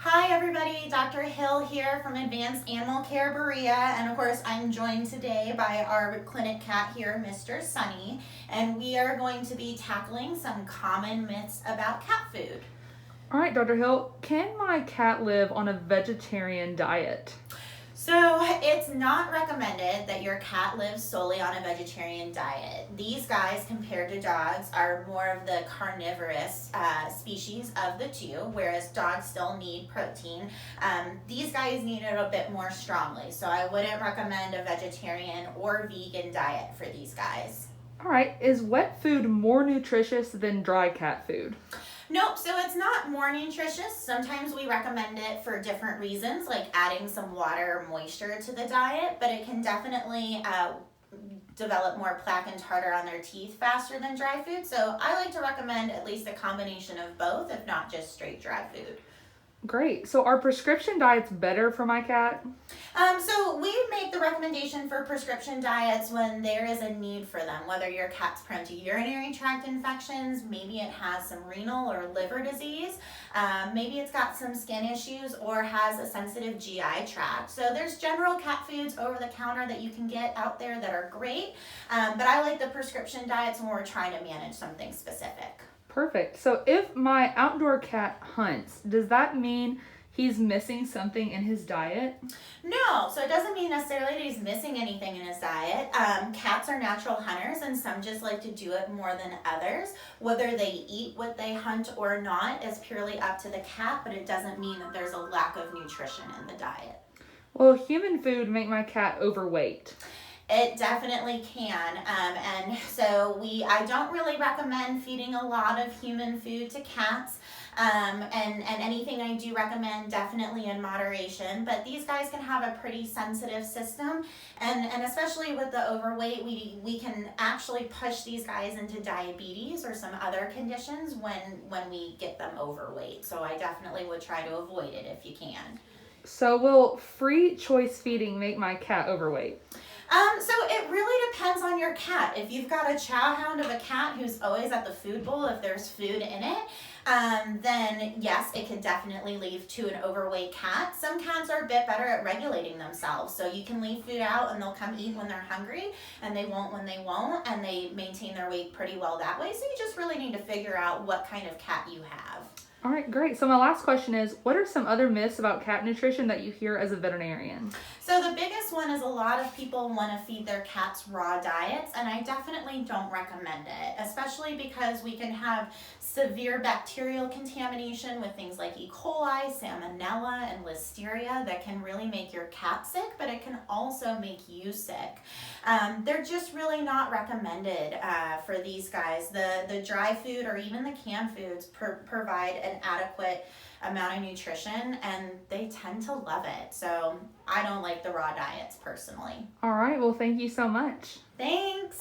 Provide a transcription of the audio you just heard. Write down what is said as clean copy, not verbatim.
Hi everybody, Dr. Hill here from Advanced Animal Care Berea, and of course I'm joined today by our clinic cat here, Mr. Sunny, and we are going to be tackling some common myths about cat food. All right, Dr. Hill, can my cat live on a vegetarian diet? So it's not recommended that your cat lives solely on a vegetarian diet. These guys, compared to dogs, are more of the carnivorous species of the two, whereas dogs still need protein. These guys need it a bit more strongly, so I wouldn't recommend a vegetarian or vegan diet for these guys. All right, is wet food more nutritious than dry cat food? Nope, so it's not more nutritious. Sometimes we recommend it for different reasons, like adding some water or moisture to the diet, but it can definitely develop more plaque and tartar on their teeth faster than dry food. So I like to recommend at least a combination of both, if not just straight dry food. Great. So are prescription diets better for my cat? So we make the recommendation for prescription diets when there is a need for them, whether your cat's prone to urinary tract infections, maybe it has some renal or liver disease, maybe it's got some skin issues or has a sensitive GI tract. So there's general cat foods over the counter that you can get out there that are great, but I like the prescription diets when we're trying to manage something specific. Perfect. So if my outdoor cat hunts, does that mean he's missing something in his diet? No, so it doesn't mean necessarily that he's missing anything in his diet. Cats are natural hunters, and some just like to do it more than others. Whether they eat what they hunt or not is purely up to the cat, but it doesn't mean that there's a lack of nutrition in the diet. Will human food make my cat overweight? It definitely can, and so I don't really recommend feeding a lot of human food to cats, and anything I do recommend definitely in moderation, but these guys can have a pretty sensitive system, and especially with the overweight, we can actually push these guys into diabetes or some other conditions when we get them overweight, so I definitely would try to avoid it if you can. So will free choice feeding make my cat overweight? So it really depends on your cat. If you've got a chow hound of a cat who's always at the food bowl, if there's food in it, then yes, it could definitely lead to an overweight cat. Some cats are a bit better at regulating themselves. So you can leave food out and they'll come eat when they're hungry, and they won't when they won't, and they maintain their weight pretty well that way. So you just really need to figure out what kind of cat you have. All right, great. So my last question is, what are some other myths about cat nutrition that you hear as a veterinarian? So the biggest one is a lot of people want to feed their cats raw diets, and I definitely don't recommend it, especially because we can have severe bacterial contamination with things like E. coli, salmonella, and listeria that can really make your cat sick, but it can also make you sick. They're just really not recommended for these guys. The dry food or even the canned foods provide an adequate amount of nutrition, and they tend to love it. So I don't like the raw diets personally. All right, well, thank you so much. Thanks.